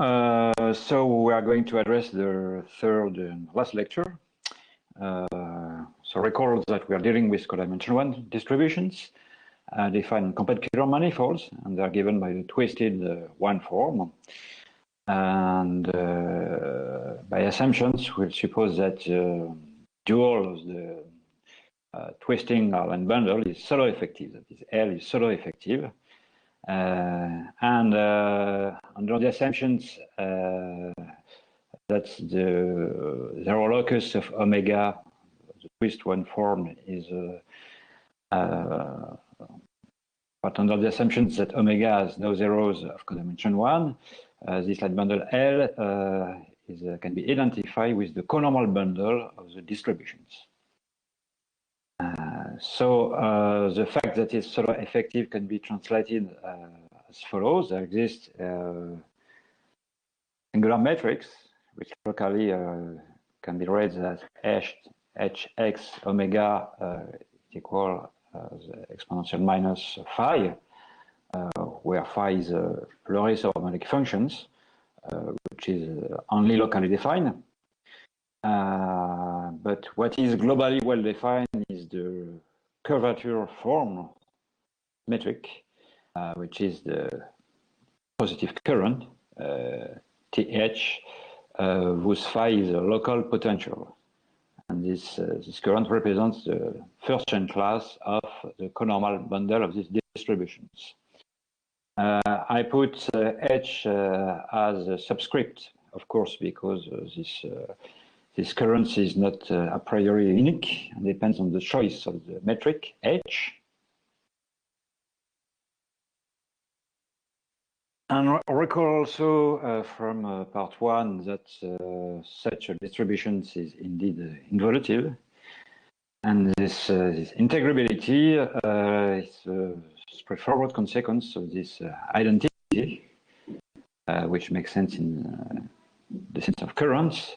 So we are going to address the third and last lecture. So recall that we are dealing with Codimension 1 distributions defined complex manifolds, and they are given by the twisted one form. And by assumptions, we'll suppose that dual of the twisting and bundle is pseudo-effective. That is, L is pseudo-effective. And under the assumptions that the zero locus of omega, the twist one form, is but under the assumptions that omega has no zeros of Codimension 1, this light bundle L can be identified with the conormal bundle of the distributions. So the fact that it's pseudo-effective can be translated as follows. There exists angular matrix, which locally can be read as hx omega equal the exponential minus phi, where phi is a plurality of harmonic functions, which is only locally defined. But what is globally well defined is the curvature form metric, which is the positive current, TH, whose phi is a local potential. And this current represents the first chain class of the conormal bundle of these distributions. I put H as a subscript, of course, because this current is not a priori unique and depends on the choice of the metric H. And recall also from part 1 that such a distribution is indeed involutive. And this integrability is a straightforward consequence of this identity, which makes sense in the sense of currents.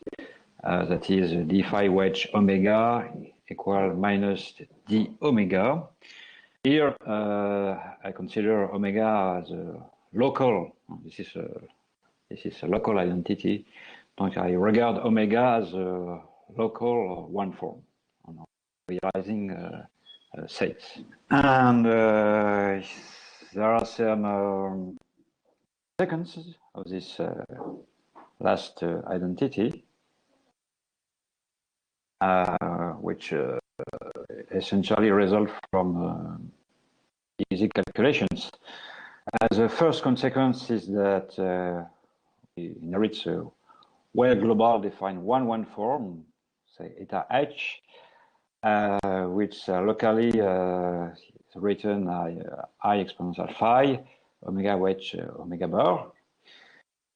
That is d phi wedge omega equal minus d omega. Here I consider omega as a local. This is a local identity. Donc I regard omega as a local one form on realizing sets. And there are some consequences of this last identity, which essentially result from easy calculations. The first consequence is that we inherit a well-global defined 1-1 form, say eta h, which locally is written I exponential phi, omega wedge omega bar.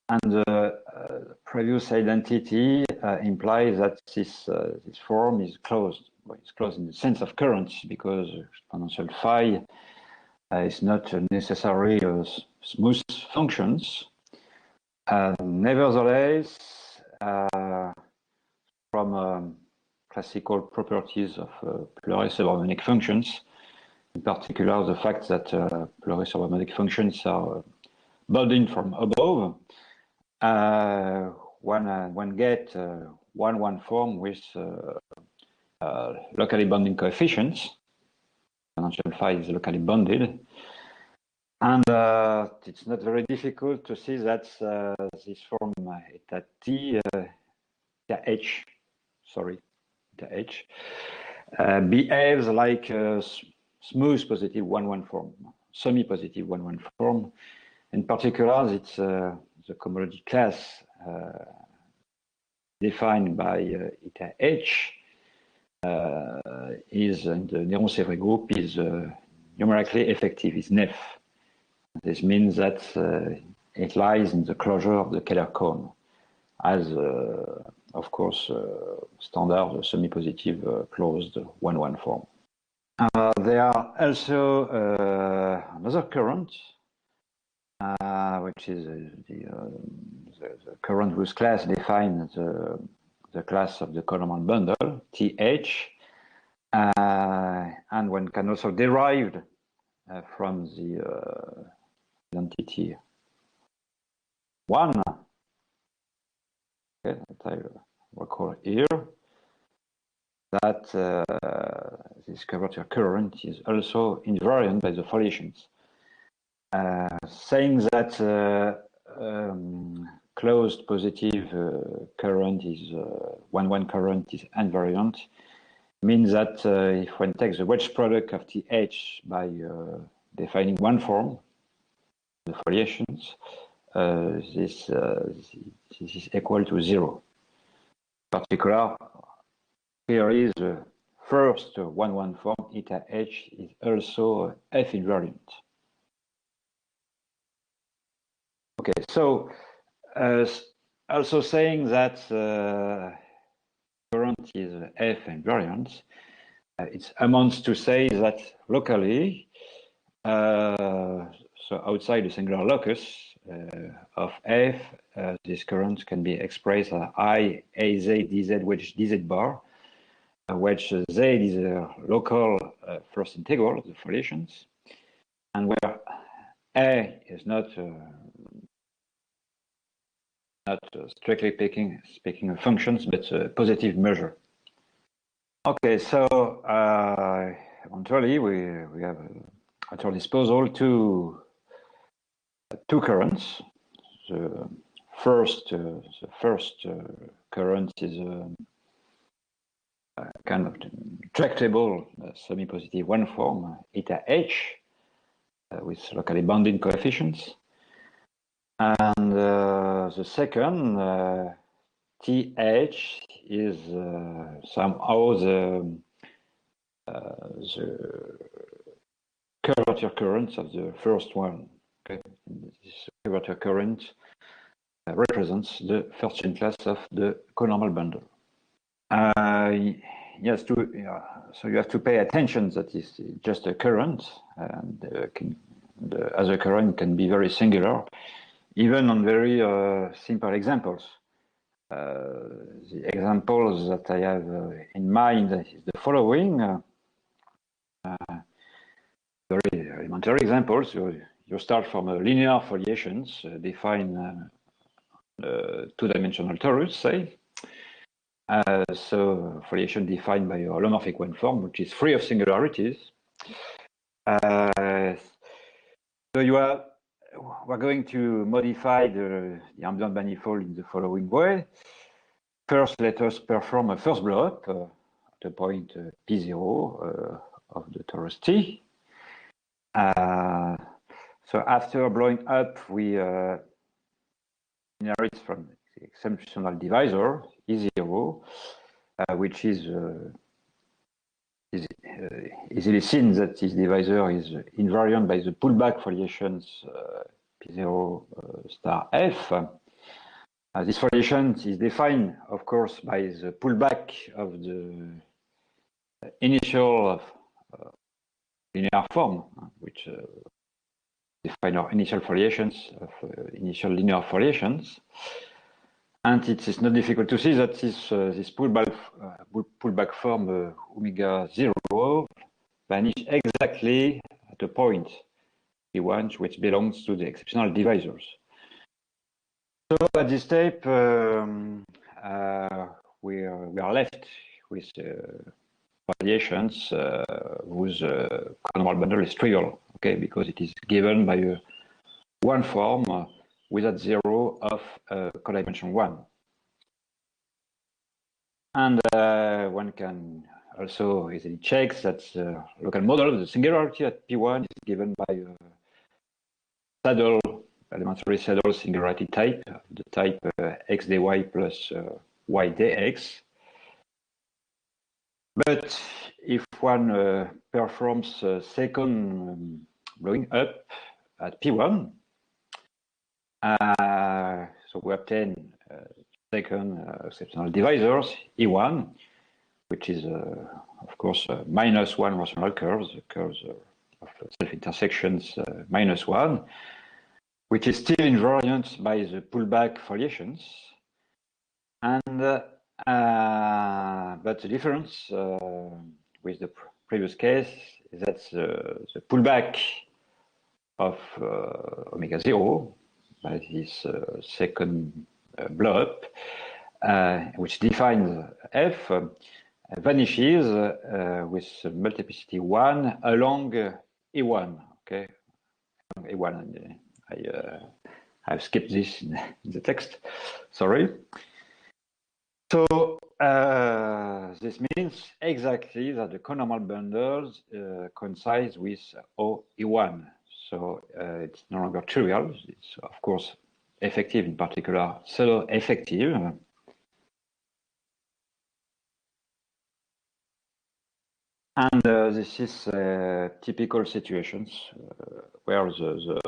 And the previous identity implies that this form is closed. Well, it's closed in the sense of currents because exponential phi is not necessarily smooth functions. Nevertheless, from classical properties of plurality of harmonic functions, in particular the fact that plurality of harmonic functions are bounded from above, one get 1-1 form with locally bounding coefficients. Exponential phi is locally bounded, and it's not very difficult to see that this form eta t, eta h, behaves like a smooth positive 1-1 form, semi-positive 1-1 form. In particular, it's the cohomology class defined by eta h is in the Néron-Sévry group is numerically effective, is nef. This means that it lies in the closure of the Keller cone as, of course, standard semi-positive closed 1-1 form. There are also another current, which is the current whose class defines the class of the conormal bundle, TH, and one can also derive from the identity 1 okay, that I recall here, that this curvature current is also invariant by the foliations, saying that closed positive current is one current is invariant, means that if one takes the wedge product of TH by defining one form, the foliations, this is equal to 0. In particular, here is the first one form, eta H, is also F invariant. Okay, so also saying that current is F invariant, it amounts to say that locally, so outside the singular locus of F, this current can be expressed as I, AZ, DZ, wedge DZ bar, wedge Z is a local first integral of the foliations, and where A is not strictly speaking of functions, but a positive measure. Okay, so actually we have at our disposal two currents. The first current is a kind of tractable semi-positive one form, eta H, with locally bounding coefficients. And the second, TH, is somehow the curvature current of the first one. Okay, this curvature current represents the first chain class of the conormal bundle. Yes, so you have to pay attention that it's just a current, and the other current can be very singular, even on very simple examples. The examples that I have in mind is the following. Very elementary examples. You start from linear foliations, define two-dimensional torus, say. So foliation defined by a holomorphic one form, which is free of singularities. So we're going to modify the ambient manifold in the following way. First, let us perform a first blow-up at the point P0 of the torus T. So after blowing up, we inherit from the exceptional divisor E0, which is easily seen that this divisor is invariant by the pullback foliations P0 star F. This foliation is defined, of course, by the pullback of the initial linear form, which define our initial foliations of initial linear foliations. And it is not difficult to see that this pullback form omega 0 vanish exactly at a point P1, which belongs to the exceptional divisors. So at this step, we are left with foliations whose conormal bundle is trivial, okay, because it is given by one form without 0 of codimension 1. And one can also easily check that the local model of the singularity at P1 is given by a saddle, elementary saddle singularity type, the type x dy plus y dx. But if one performs a second blowing up at P1, so we obtain second exceptional divisors, E1, which is, of course, -1 rational curves, curves of self-intersections -1, which is still invariant by the pullback foliations. And but the difference with the previous case is that the pullback of omega 0 by this second blow-up which defines f, vanishes with multiplicity 1 along E1. Okay, E1. I've skipped this in the text. Sorry. So this means exactly that the conormal bundles coincide with OE1. So it's no longer trivial. It's, of course, effective, in particular, pseudo-effective. And this is typical situations where the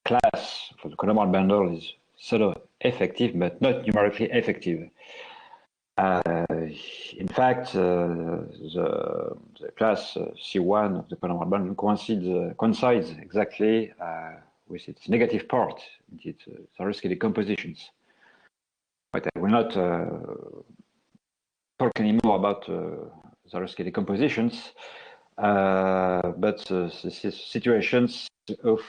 class for the conormal bundle is pseudo-effective, but not numerically effective. In fact, the class C1 of the conormal bundle coincides exactly with its negative part, its zero-scale decompositions. But I will not talk anymore about zero-scale decompositions, but this is situations of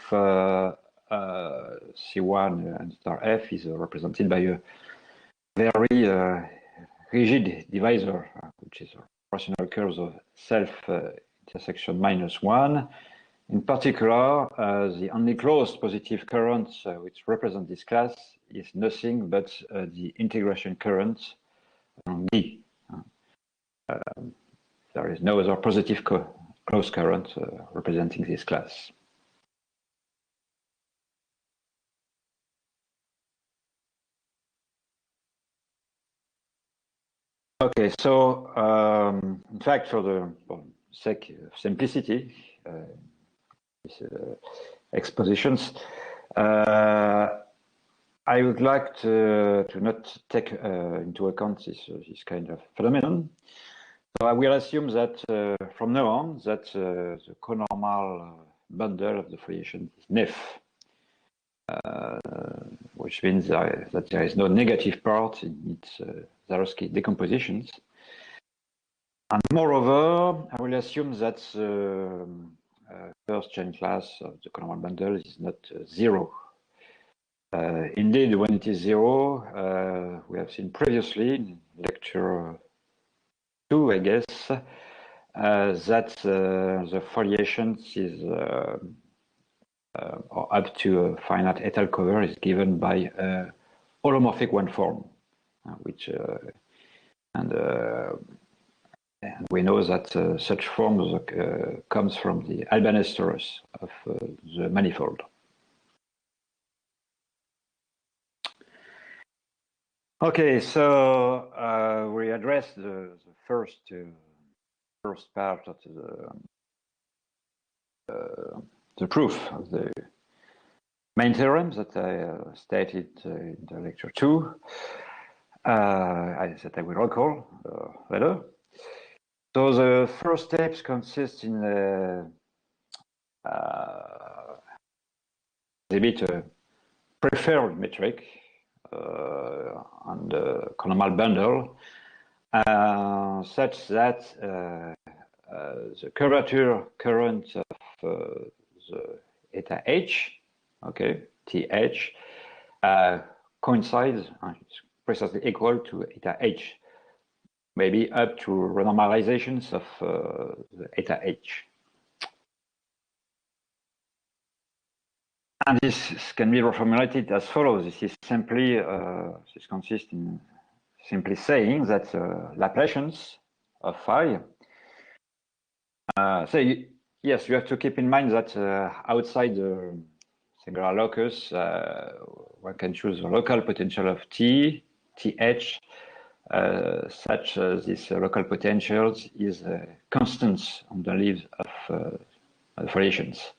C1 and star F is represented by a very rigid divisor, which is rational curves of self intersection -1. In particular, the only closed positive current which represents this class is nothing but the integration current on D. There is no other positive closed current representing this class. Okay, so in fact, for the sake of simplicity, these expositions, I would like to not take into account this kind of phenomenon. So I will assume that from now on, that the conormal bundle of the foliation is nef, which means that there is no negative part in its zero-scale decompositions. And moreover, I will assume that the first chain class of the conormal bundle is not zero. Indeed, when it is zero, we have seen previously in lecture 2, I guess, that the foliation is or up to a finite étale cover is given by a holomorphic one form, which and we know that such forms comes from the Albanese torus of the manifold. Okay, so we address the first part of the proof of the main theorem that I stated in the lecture 2. That I will recall later. So the first steps consist in exhibit a preferred metric on the conormal bundle, such that the curvature current of the eta h, okay, th, coincides, it's precisely equal to eta h, maybe up to renormalizations of the eta h. And this can be reformulated as follows. This is simply, this consists in simply saying that Laplacians of phi. So yes, you have to keep in mind that outside the singular locus, one can choose a local potential of t, th, such this local potential is constant on the leaves of the foliations.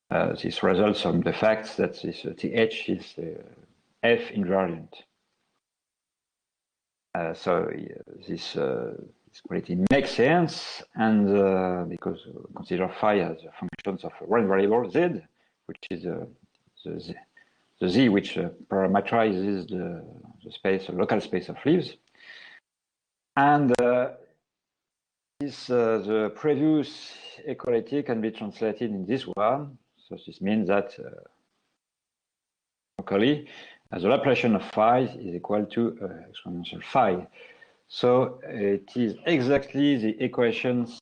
This results from the fact that this th is f invariant. So this quality makes sense, and because consider phi as functions of one variable z, which is the z which parameterizes the space, local space of leaves, and the previous equality can be translated in this one. So this means that locally the Laplacian of phi is equal to exponential phi. So it is exactly the equations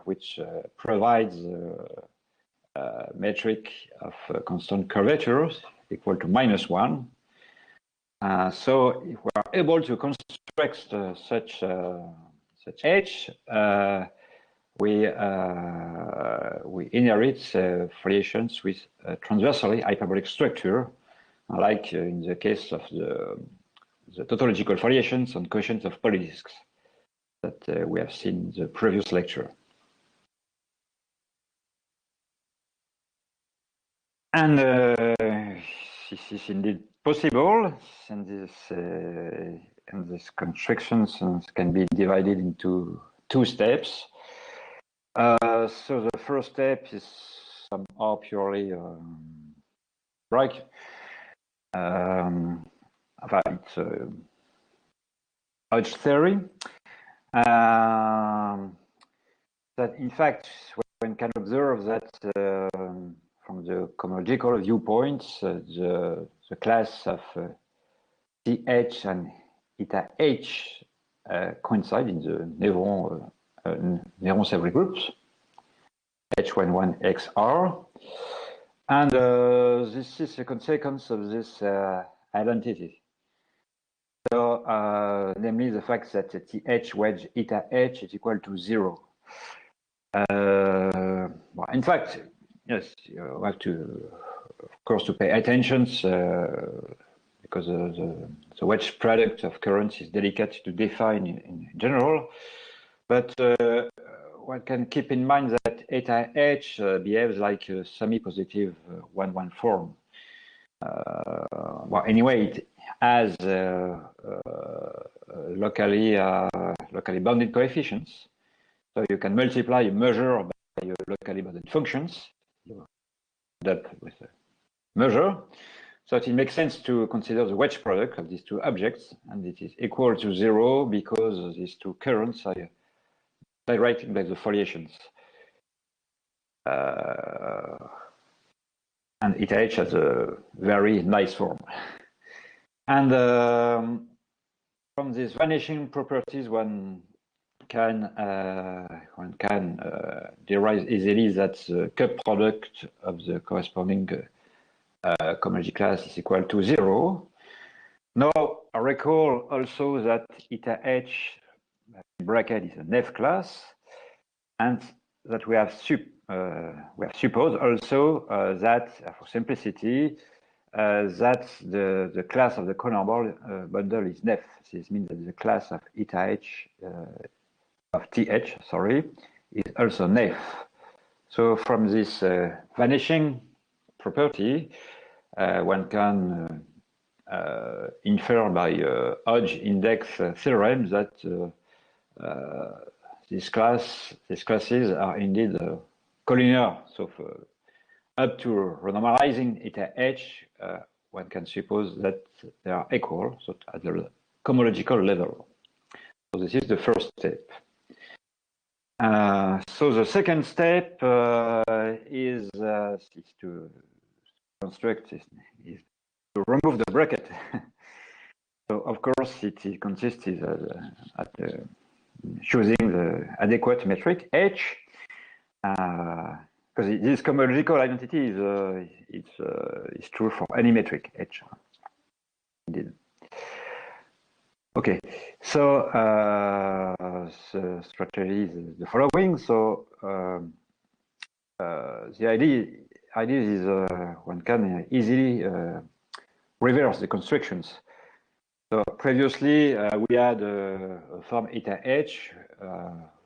which provides metric of constant curvatures equal to -1. So if we are able to construct such H, we inherit foliations with a transversally hyperbolic structure, like in the case of the tautological foliations on quotients of polydiscs that we have seen in the previous lecture. And this is indeed possible, and these constructions can be divided into 2 steps. So the first step is somehow purely right. It's Hodge theory. That in fact, one can observe that from the cohomological viewpoint, the class of TH and eta H coincide in the Néron-Savory groups, H11 XR. And this is a consequence of this identity. So, namely the fact that TH wedge eta H is equal to 0. Well, in fact, yes, you have to, of course, to pay attention because the wedge product of currents is delicate to define in general. But one can keep in mind that eta H behaves like a semi-positive 1-1 form. Well, anyway, it has locally bounded coefficients. So you can multiply a measure by your locally bounded functions. You end up with a measure. So it makes sense to consider the wedge product of these 2 objects, and it is equal to 0 because these 2 currents are directed by the foliations. And eta H has a very nice form. And from these vanishing properties, one can derive easily that the cup product of the corresponding cohomology class is equal to 0. Now, I recall also that eta H bracket is an F class, and that we have supposed also that, for simplicity, that the class of the conormal bundle is F. This means that the class of eta H of TH, sorry, is also F. So from this vanishing property, one can infer by Hodge index theorem that these classes are indeed collinear. So up to renormalizing eta H, one can suppose that they are equal, so at the cohomological level. So this is the first step. So the second step is to construct, is to remove the bracket. So of course it consists at choosing the adequate metric H, because this cohomological identity is true for any metric H. Indeed. Okay, so the strategy is the following. So the idea is one can easily reverse the constructions. So previously we had a form eta H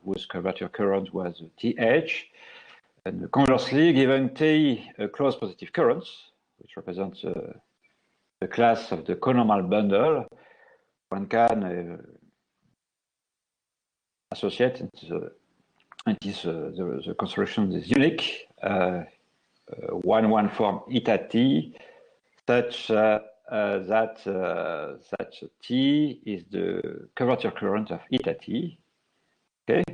whose curvature current was TH, and conversely, given T closed positive currents, which represents the class of the conormal bundle, one can associate the construction is unique 1-1 form eta T, such that T is the curvature current of eta T. Okay,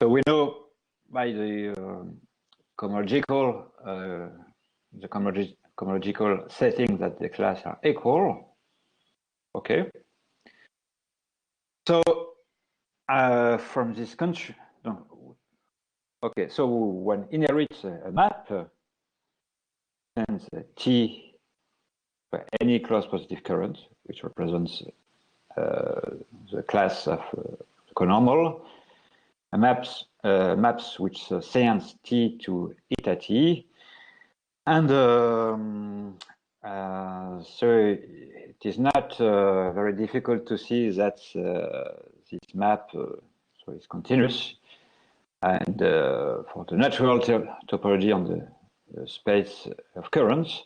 so we know by the cohomological cohomological setting that the classes are equal. Okay. So from this country, okay. So when inherits a map, and T for any closed positive current, which represents the class of conormal, maps which sends T to eta T, and so it is not very difficult to see that this map so is continuous, and for the natural topology on the space of currents.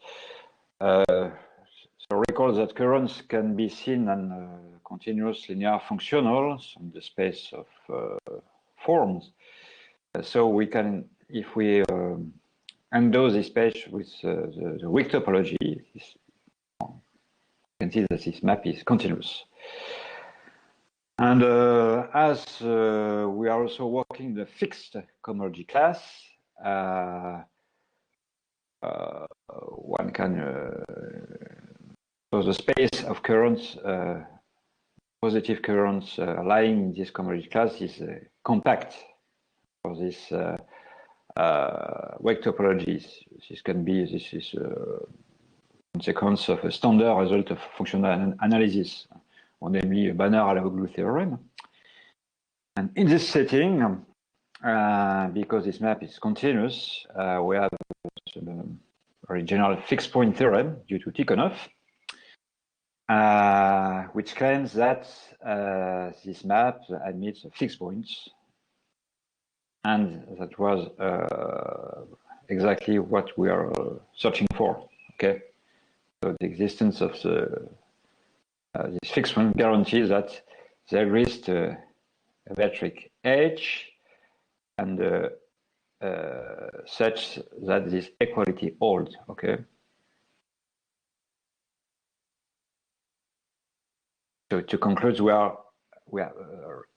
So recall that currents can be seen on continuous linear functionals on the space of forms. So we can, if we undo this page with the weak topology, you can see that this map is continuous. And as we are also working the fixed cohomology class, one can so the space of currents, positive currents lying in this cohomology class is compact for this weak topologies. This is a consequence of a standard result of functional analysis, or namely a Banach-Alaoglu theorem. And in this setting, because this map is continuous, we have a very general fixed point theorem due to Tikhonov, which claims that this map admits fixed points, and that was exactly what we are searching for. Okay, so the existence of this fixed point guarantees that there exists a metric H, and such that this equality holds. Okay. So to conclude, we are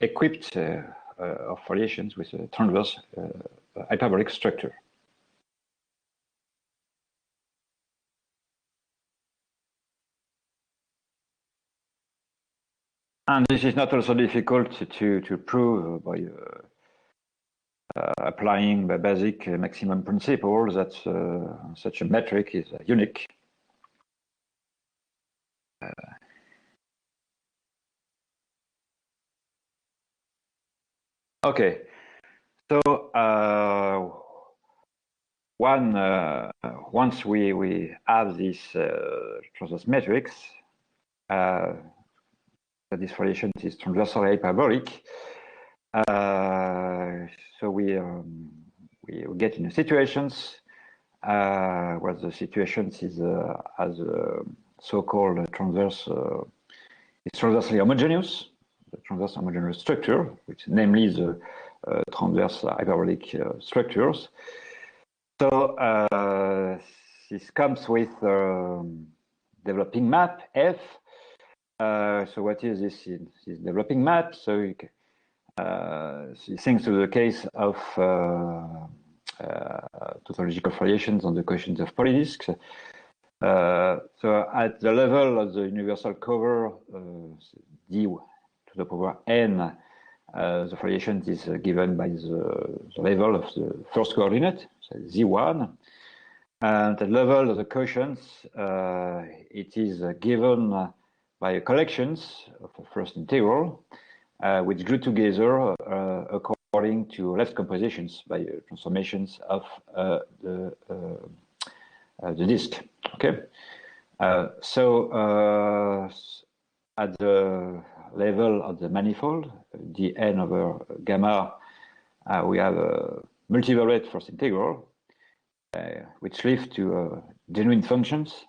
equipped of foliations with a transverse hyperbolic structure. And this is not also difficult to prove by applying the basic maximum principle that such a metric is unique. Okay, so once we have this transverse matrix, this foliation is transversally hyperbolic. So we get in situations where the situations is as a so-called transverse is transversely homogeneous, the transverse homogeneous structure, which namely the transverse hyperbolic structures. So this comes with developing map F. So what is this developing map? So thanks to the case of tautological foliations on the coefficients of polydiscs. So at the level of the universal cover d to the power n, the foliation is given by the level of the first coordinate, so z1. And at the level of the quotients, it is given by collections of the first integral, which glue together according to left compositions by transformations of the disk. Okay, so at the level of the manifold, dn over gamma, we have a multivariate first integral, which leads to genuine functions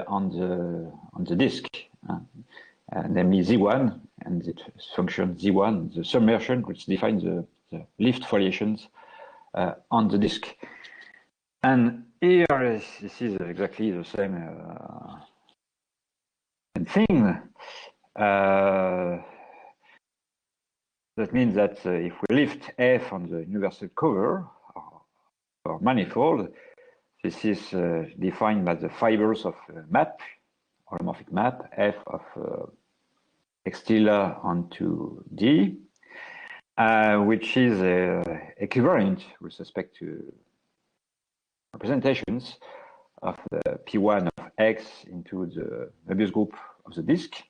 on the disk, namely z1, and the function z1, the submersion, which defines the lift foliations on the disk. And here, this is exactly the same thing. That means that if we lift F on the universal cover or manifold, This is defined by the fibers of a map, holomorphic map, f of x tilde onto d, which is equivalent with respect to representations of the P1 of X into the Möbius group of the disk.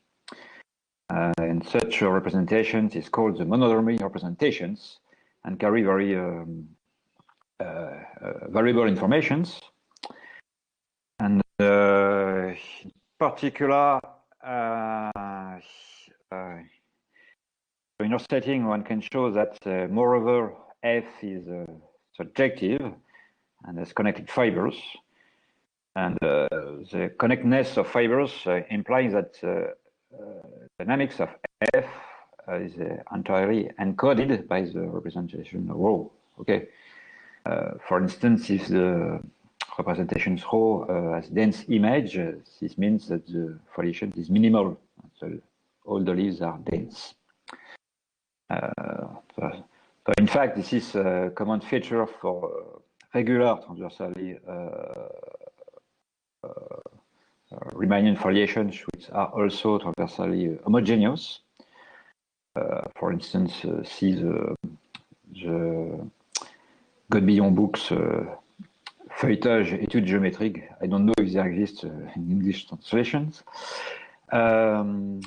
And such representations is called the monodromy representations and carry very variable informations. And in particular, in our setting, one can show that moreover, F is surjective and has connected fibers. And the connectedness of fibers implies that dynamics of F is entirely encoded by the representation rho. Okay. For instance, if the representation rho has dense image, this means that the foliation is minimal. So all the leaves are dense. So in fact, this is a common feature for regular transversally Riemannian foliations, which are also transversally homogeneous. For instance, see the Codimension books, Feuilletage, Études géométriques. I don't know if there exist in English translations. And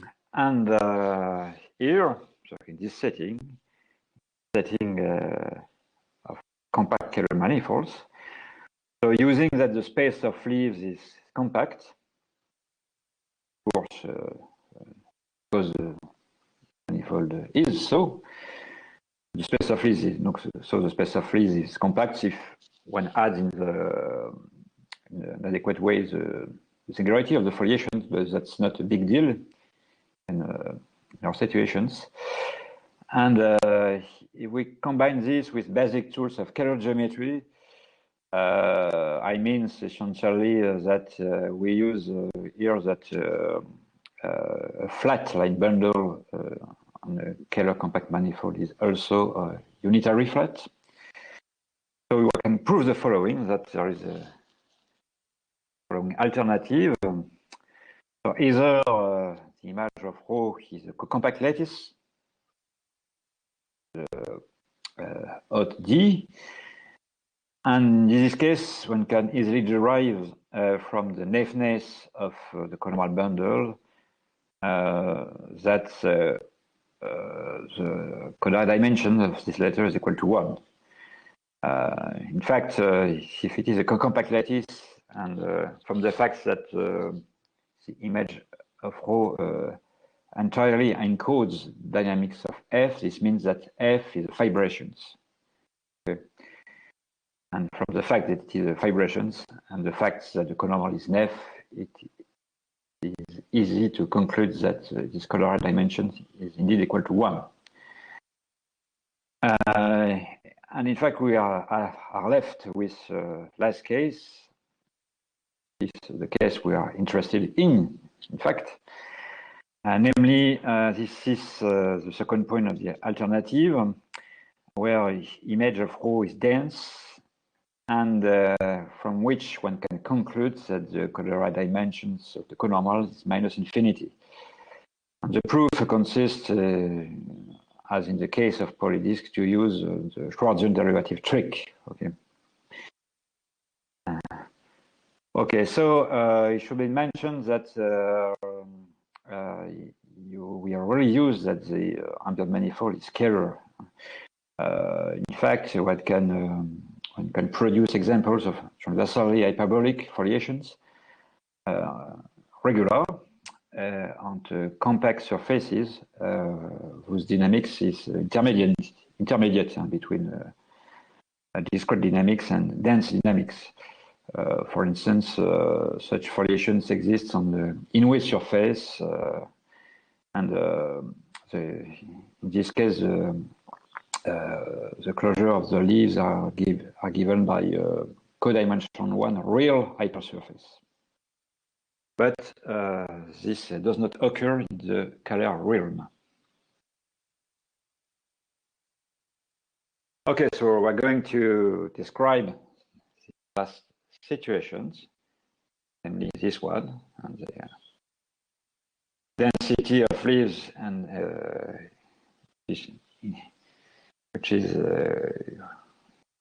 here, so in this setting of compact Kähler manifolds, so using that the space of leaves is compact, of course, because the manifold is so, the space of leaves is so the space of leaves is compact if one adds in an adequate way the singularity of the foliations, but that's not a big deal in our situations. And if we combine this with basic tools of Kähler geometry, I mean essentially that we use here that a flat line bundle on a Kähler compact manifold is also a unitary flat. So we can prove the following, that there is a following alternative. So either the image of rho is a compact lattice, hot D, and in this case, one can easily derive from the naifness of the conormal bundle that the conormal dimension of this letter is equal to 1. In fact, if it is a compact lattice, and from the fact that the image of rho entirely encodes dynamics of F, this means that F is fibrations. Okay. And from the fact that it is fibrations and the fact that the conormal is F, it is easy to conclude that this conormal dimension is indeed equal to 1. And in fact, we are left with last case. This is the case we are interested in fact. Namely, this is the second point of the alternative, where image of rho is dense, and from which one can conclude that the conormal dimensions of the conormal is minus infinity. And the proof consists, as in the case of polydisc, to use the Schwarzian derivative trick. Okay. Okay, so it should be mentioned that we already used that the ambient manifold is scalar. In fact, one can produce examples of transversally hyperbolic foliations, regular, on compact surfaces whose dynamics is intermediate between discrete dynamics and dense dynamics. For instance, such foliations exist on the in-way surface, and in this case, the closure of the leaves are given by codimension 1 real hypersurface. But this does not occur in the Kähler realm. Okay, so we're going to describe the last situations, namely this one, and the density of leaves, and which is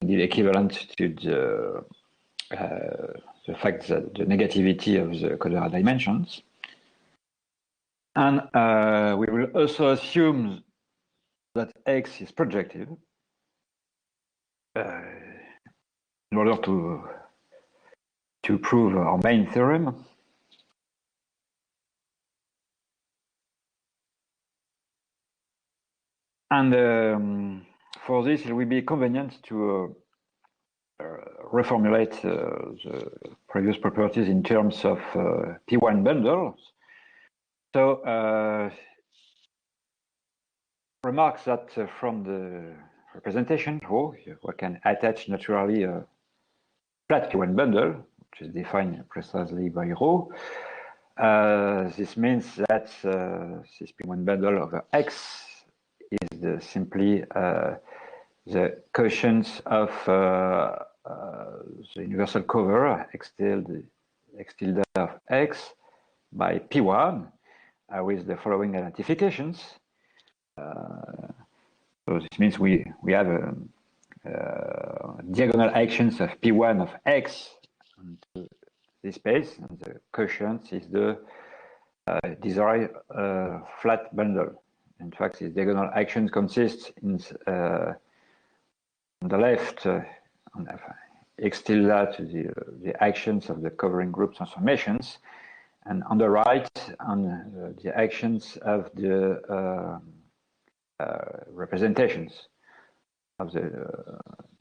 indeed equivalent to the fact that the negativity of the codal dimensions. And we will also assume that X is projective in order to prove our main theorem. And for this, it will be convenient to reformulate the previous properties in terms of P1 bundles. So remarks that from the representation, we can attach naturally a flat P1 bundle, which is defined precisely by rho. This means that this P1 bundle over X is simply the quotient of the universal cover x tilde of X by P1 with the following identifications. So this means we have diagonal actions of P1 of X into this space, and the quotient is the desired flat bundle. In fact, this diagonal action consists in on the left on x tilde to the actions of the covering group transformations, and on the right on the actions of the representations of the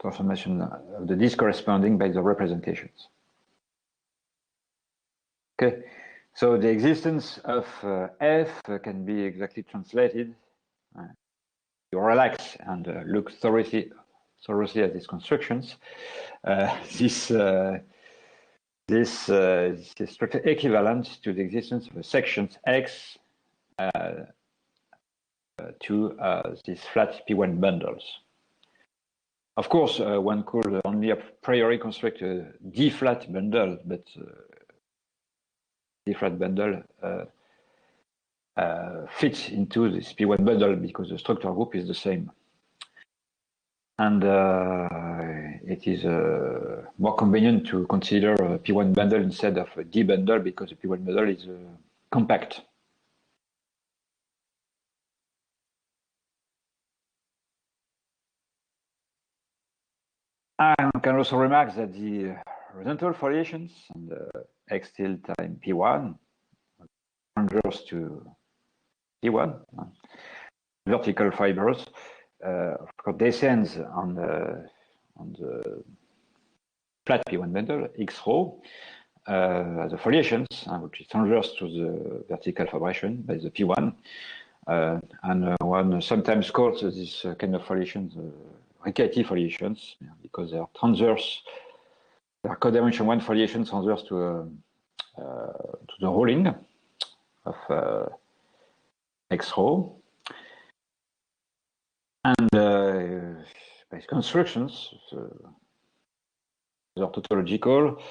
transformation of the disk corresponding by the representations. Okay, so the existence of F can be exactly translated. You relax and look thoroughly at these constructions. This is strictly equivalent to the existence of a sections X to these flat P1 bundles. Of course, one could only a priori construct a D-flat bundle, but D-flat bundle fits into this P1 bundle because the structure group is the same. And it is more convenient to consider a P1 bundle instead of a D bundle because the P1 bundle is compact. And we can also remark that the horizontal foliations and X tilde time P1 transverse to P1, vertical fibers, of course, descends on the flat P1 bundle, X rho, the foliations, which is transverse to the vertical fibration by the P1. And one sometimes calls this kind of foliations recursive foliations because they are transverse. They are codimension 1 foliations transverse to the rolling of X rho. And by constructions, they are tautological.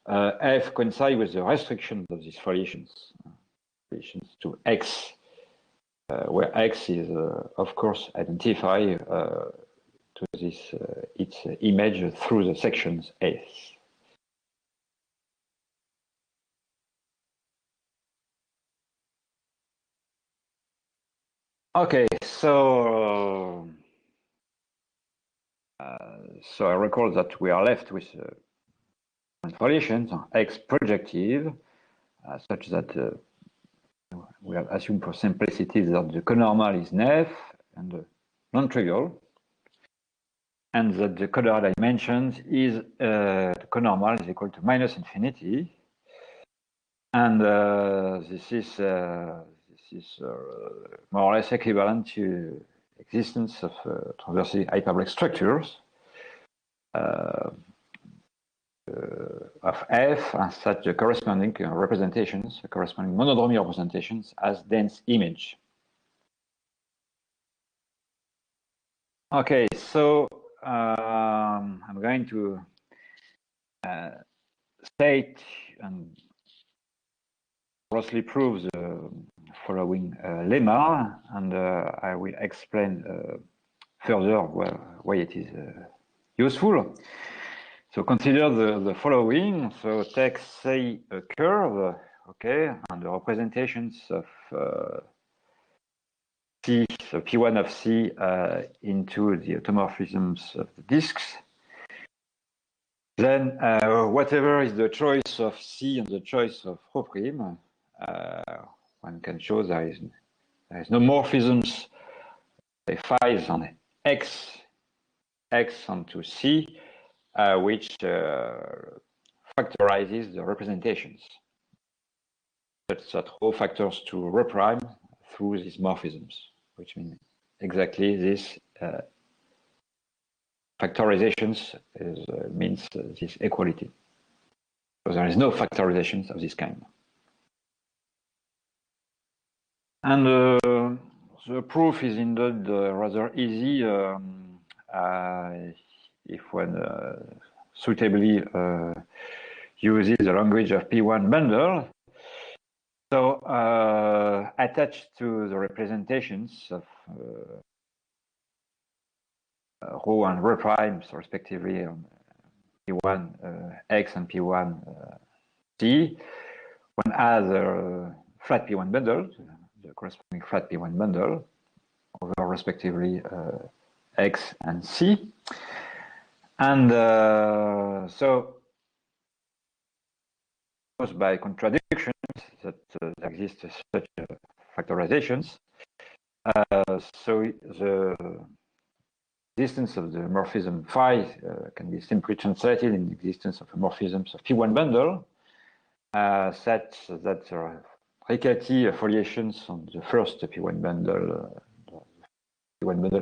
F coincides with the restriction of these foliations to X, where X is, of course, identified to this its image through the sections S. Okay, so I recall that we are left with foliations X projective, such that we have assumed for simplicity that the conormal is nef and non-trivial, and that the codal dimensions is the conormal is equal to minus infinity, and this is more or less equivalent to existence of transversely hyperbolic structures of F and such the corresponding representations, the corresponding monodromy representations as dense image. Okay, so I'm going to state and grossly proves the following lemma, and I will explain further why it is useful. So consider the following. So take, say, a curve, okay, and the representations of C, so P1 of C into the automorphisms of the disks. Then whatever is the choice of C and the choice of rho prime, one can show there is no morphisms, say phi's on X onto C, which factorizes the representations, such that rho factors to rho prime through these morphisms, which means exactly this factorizations means this equality. So there is no factorizations of this kind. And the proof is indeed rather easy if one suitably uses the language of P1 bundle. So attached to the representations of rho and rho primes, respectively, on P1 X and P1 C, one has a flat P1 bundle, the corresponding flat P1 bundle, over respectively X and C. And so, by contradictions that exist such factorizations, so the existence of the morphism phi can be simply translated in the existence of morphisms of P1 bundle, such that Riccati foliations on the first P1 bundle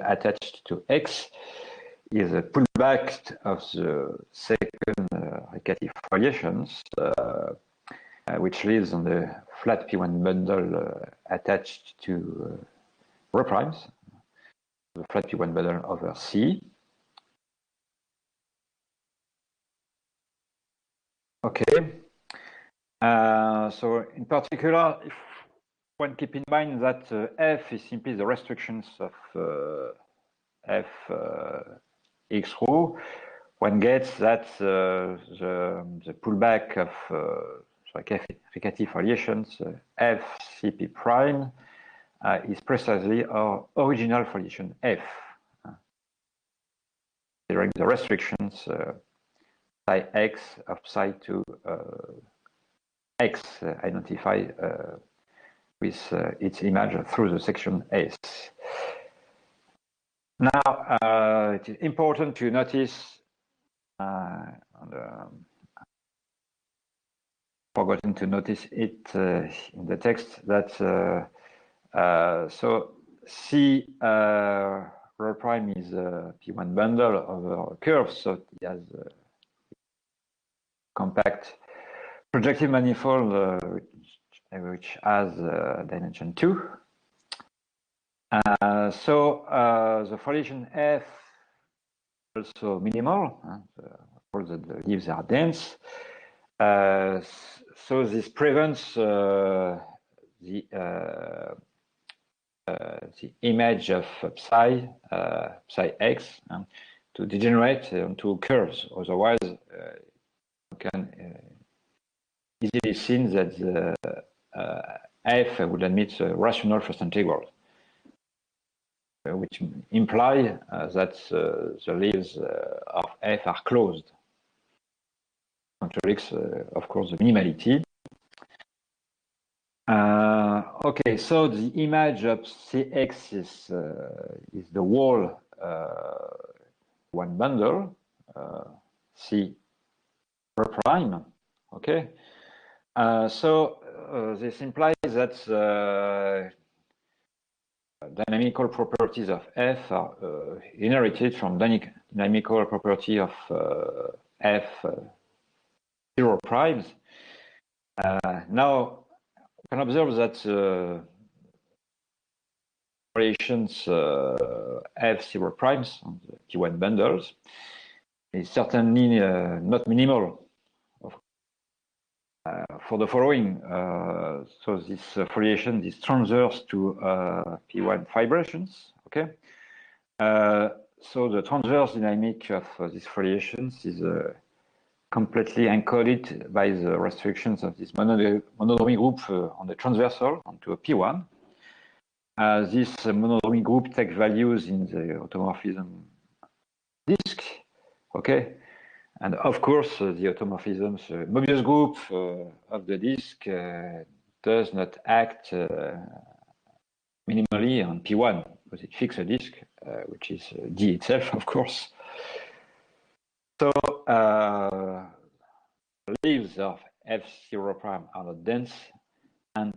attached to X is a pullback of the second Riccati foliations, which lives on the flat P1 bundle attached to rho primes, the flat P1 bundle over C. Okay. So in particular, if one keep in mind that F is simply the restrictions of F X rho, one gets that the pullback of Riccati foliations F CP prime is precisely our original foliation F. During the restrictions psi X of psi to X identify with its image through the section S. Now, it is important to notice, forgotten to notice it in the text, that so C rho prime is a P1 bundle over a curve, so it has a compact projective manifold which has dimension 2. So the foliation F is also minimal, all the leaves are dense. So this prevents the image of psi X to degenerate onto curves. Otherwise, you can easily see that the F would admit a rational first integral, which imply that the leaves of F are closed. Contradicts, of course, the minimality. Okay, so the image of Cx is the whole one bundle, C rho prime. Okay, so this implies that dynamical properties of F are inherited from dynamical property of F 0 primes. Now, you can observe that relations F0 primes on the P1 bundles is certainly not minimal. for the following. So this foliation is transverse to P1 fibrations. Okay. So the transverse dynamic of these foliations is completely encoded by the restrictions of this monodromy group on the transversal onto a P1. This monodromy group takes values in the automorphism disk. Okay. And of course, the automorphisms Mobius group of the disk does not act minimally on P1 because it fixes a disk, which is D itself, of course. So leaves of F0 prime are not dense, and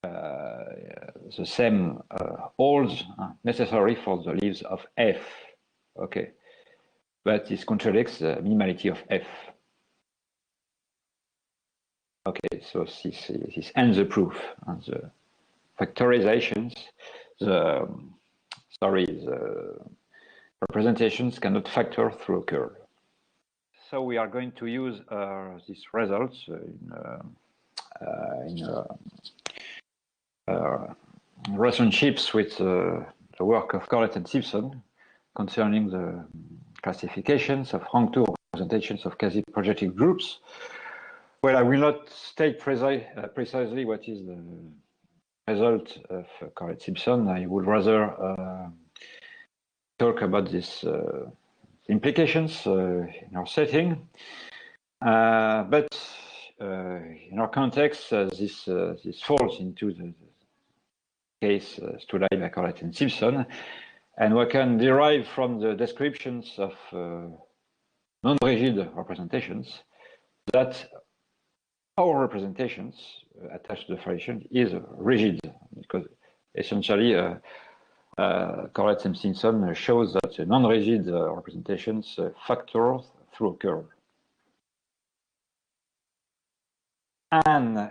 the same holds necessary for the leaves of F. Okay. But this contradicts the minimality of F. Okay, so this ends the proof. And the factorizations, the representations cannot factor through a curve. So we are going to use these results in relationships with the work of Corlett and Simpson concerning the classifications of rank 2 representations of quasi-projective groups. Well, I will not state precisely what is the result of Corlett-Simpson. I would rather talk about these implications in our setting. But in our context, this falls into the case studied by Corlett and Simpson. And we can derive from the descriptions of non-rigid representations that our representations attached to the foliation is rigid, because essentially Corlett and Simpson shows that the non-rigid representations factor through a curve. And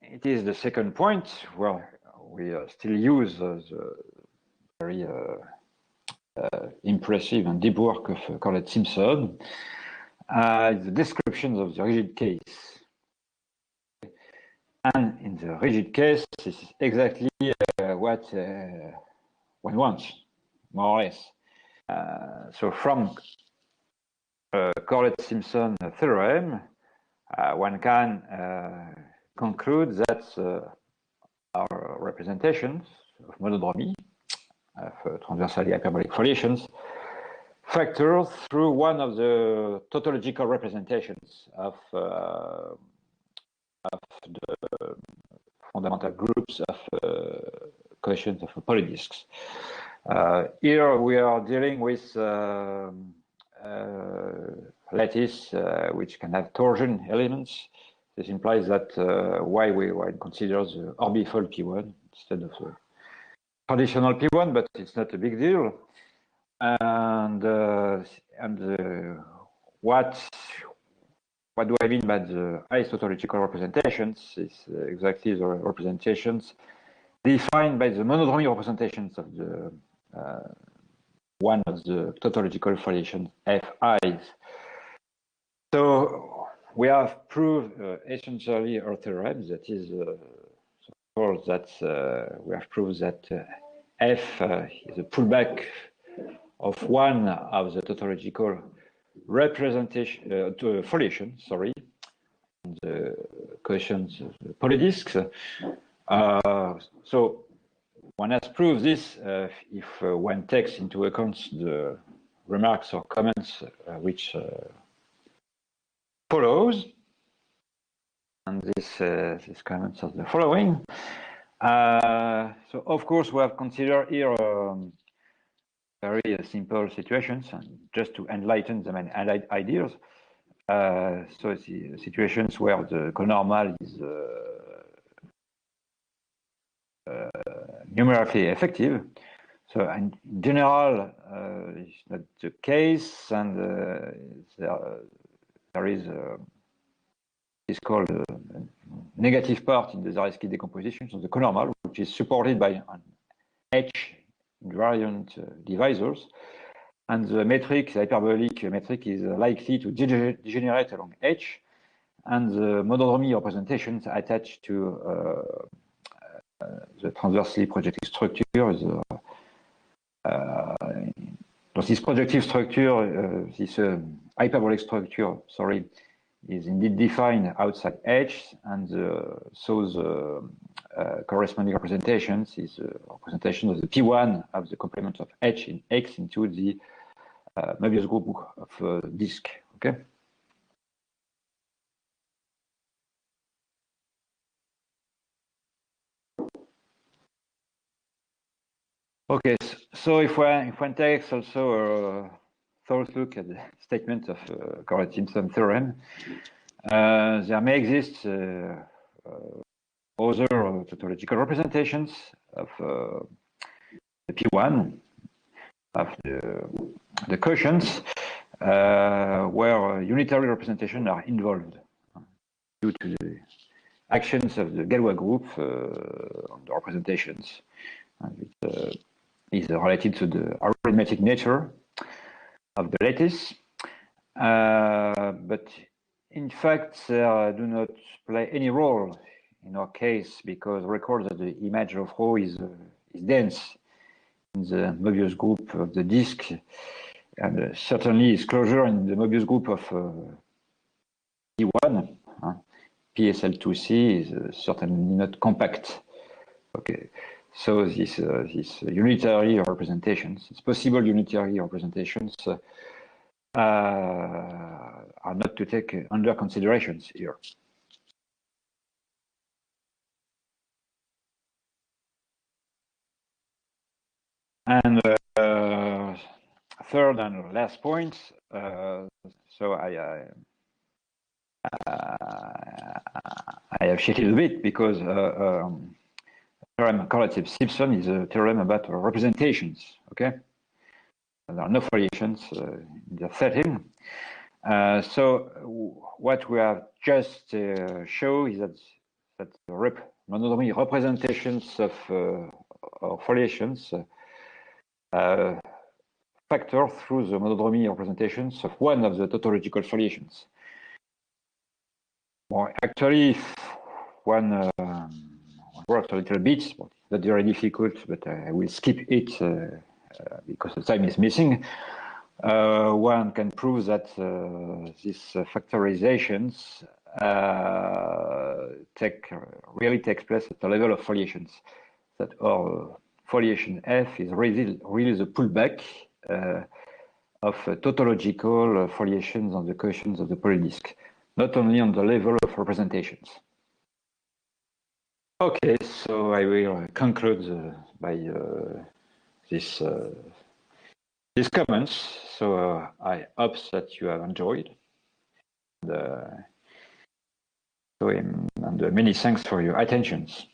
it is the second point where we still use the very impressive and deep work of Corlett-Simpson, the descriptions of the rigid case. And in the rigid case, this is exactly what one wants, more or less. So from Corlett-Simpson theorem, one can conclude that our representations of monodromy, of transversally hyperbolic foliations, factor through one of the tautological representations of the fundamental groups of coefficients of polydiscs. Here we are dealing with lattice which can have torsion elements. This implies that why we consider the orbifold P1 instead of the traditional P1, but it's not a big deal. And what do I mean by the highest tautological representations? Is exactly the representations defined by the monodromy representations of the one of the tautological foliations Fi's. So we have proved essentially our theorem, that is, that we have proved that F is a pullback of one of the tautological representation foliation, sorry, the coefficients of the polydiscs. So one has proved this if one takes into account the remarks or comments which follows, and these comments are the following. So of course we have considered here very simple situations, and just to enlighten the main ideas. So the situations where the conormal is numerically effective. So in general, it's not the case, and there is it's called a negative part in the Zariski decomposition of the conormal, which is supported by an H invariant divisors, and the metric, the hyperbolic metric, is likely to degenerate along H, and the monodromy representations attached to the transversely projective structure. This projective structure, this hyperbolic structure, sorry, is indeed defined outside H, and so the corresponding representations is a representation of the P1 of the complement of H in X into the Möbius group of disk. Okay. Okay, so if one takes also a thorough look at the statement of Correct-Simpson theorem, there may exist other tautological representations of the P1 of the quotients where unitary representation are involved due to the actions of the Galois group on the representations. And it is related to the arithmetic nature of the lattice, but in fact they do not play any role in our case, because record that the image of rho is dense in the Möbius group of the disk, and certainly its closure in the Möbius group of P1, PSL2C, is certainly not compact. Okay. So these unitary representations, these possible unitary representations, are not to take under considerations here. And third and last point, so I have shifted a bit because theorem Correct-Simpson is a theorem about representations. Okay, there are no foliations in the setting. So what we have just shown is that monodromy representations of foliations factor through the monodromy representations of one of the tautological foliations. Well, actually, if one works a little bit, but it's not very difficult, but I will skip it because the time is missing. One can prove that these factorizations really takes place at the level of foliations. That our foliation F is really the pullback of tautological foliations on the quotients of the polydisk, not only on the level of representations. Okay, so I will conclude by these comments. So I hope that you have enjoyed. And many thanks for your attentions.